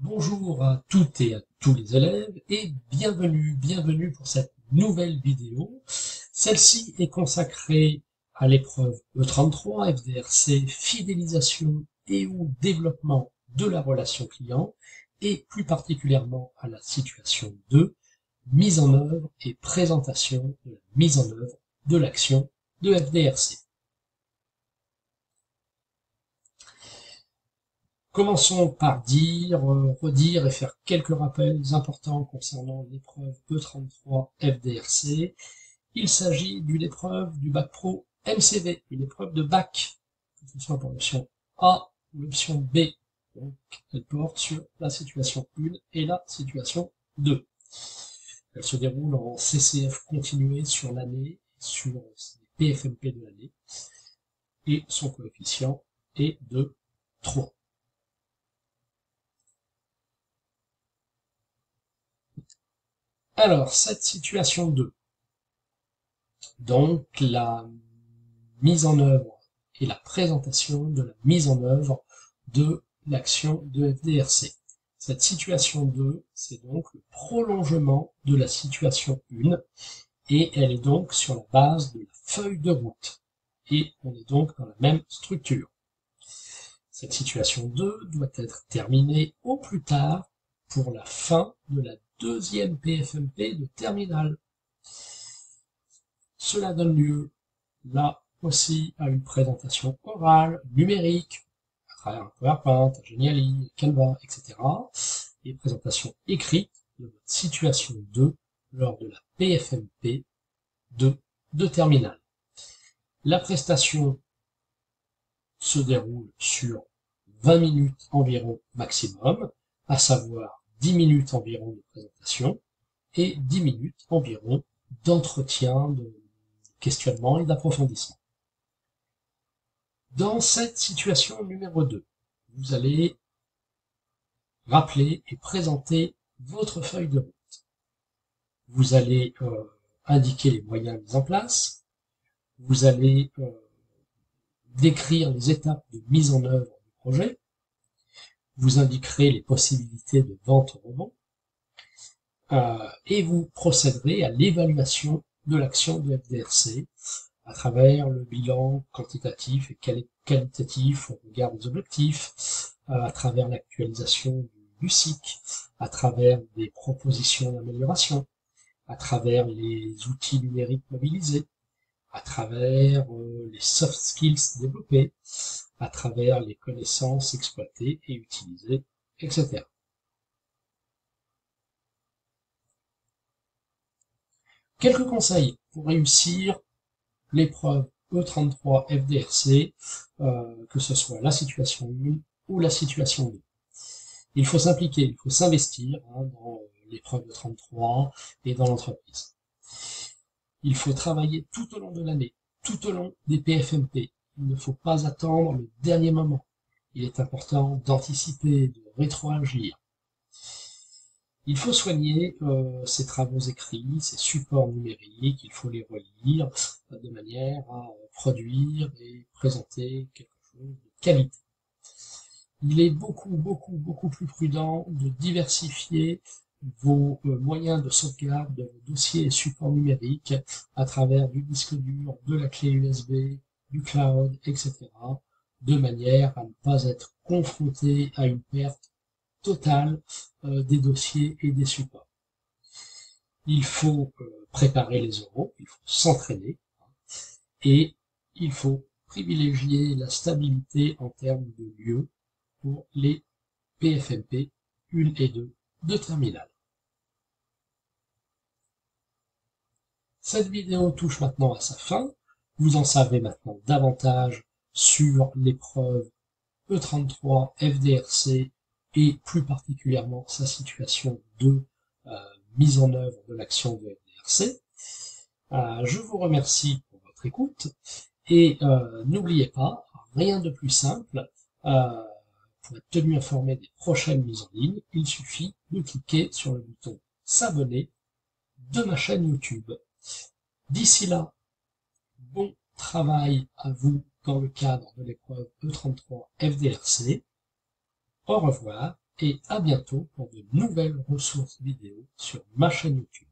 Bonjour à toutes et à tous les élèves et bienvenue pour cette nouvelle vidéo. Celle-ci est consacrée à l'épreuve E33 FDRC fidélisation et ou développement de la relation client et plus particulièrement à la situation 2, mise en œuvre et présentation de la mise en œuvre de l'action de FDRC. Commençons par redire et faire quelques rappels importants concernant l'épreuve E33 FDRC. Il s'agit d'une épreuve du bac pro MCV, une épreuve de bac, que ce soit pour l'option A ou l'option B. Donc, elle porte sur la situation 1 et la situation 2. Elle se déroule en CCF continué sur l'année, sur les PFMP de l'année, et son coefficient est de 3. Alors, cette situation 2, donc la mise en œuvre et la présentation de la mise en œuvre de l'action de FDRC. Cette situation 2, c'est donc le prolongement de la situation 1, et elle est donc sur la base de la feuille de route. Et on est donc dans la même structure. Cette situation 2 doit être terminée au plus tard pour la fin de la deuxième PFMP de terminale. Cela donne lieu, là aussi, à une présentation orale, numérique, à travers un PowerPoint, un Geniali, Canva, etc. Et présentation écrite de votre situation 2 lors de la PFMP 2 de terminale. La prestation se déroule sur 20 minutes environ maximum, à savoir 10 minutes environ de présentation et 10 minutes environ d'entretien, de questionnement et d'approfondissement. Dans cette situation numéro 2, vous allez rappeler et présenter votre feuille de route. Vous allez indiquer les moyens mis en place, vous allez décrire les étapes de mise en œuvre du projet, vous indiquerez les possibilités de vente au rebond, et vous procéderez à l'évaluation de l'action de FDRC à travers le bilan quantitatif et qualitatif au regard des objectifs, à travers l'actualisation du SIC, à travers des propositions d'amélioration, à travers les outils numériques mobilisés, à travers les soft skills développés, à travers les connaissances exploitées et utilisées, etc. Quelques conseils pour réussir l'épreuve E33 FDRC, que ce soit la situation 1 ou la situation 2. Il faut s'impliquer, il faut s'investir dans l'épreuve E33 et dans l'entreprise. Il faut travailler tout au long de l'année, tout au long des PFMP. Il ne faut pas attendre le dernier moment. Il est important d'anticiper, de rétroagir. Il faut soigner ces travaux écrits, ces supports numériques, il faut les relire de manière à produire et présenter quelque chose de qualité. Il est beaucoup plus prudent de diversifier vos moyens de sauvegarde de vos dossiers et supports numériques à travers du disque dur, de la clé USB, du cloud, etc. de manière à ne pas être confronté à une perte totale des dossiers et des supports. Il faut préparer les oraux, il faut s'entraîner et il faut privilégier la stabilité en termes de lieu pour les PFMP 1 et 2 de terminale. Cette vidéo touche maintenant à sa fin. Vous en savez maintenant davantage sur l'épreuve E33 FDRC et plus particulièrement sa situation de mise en œuvre de l'action de FDRC. Je vous remercie pour votre écoute et n'oubliez pas, rien de plus simple, pour être tenu informé des prochaines mises en ligne, il suffit de cliquer sur le bouton s'abonner de ma chaîne YouTube. D'ici là, bon travail à vous dans le cadre de l'épreuve E33 FDRC. Au revoir et à bientôt pour de nouvelles ressources vidéo sur ma chaîne YouTube.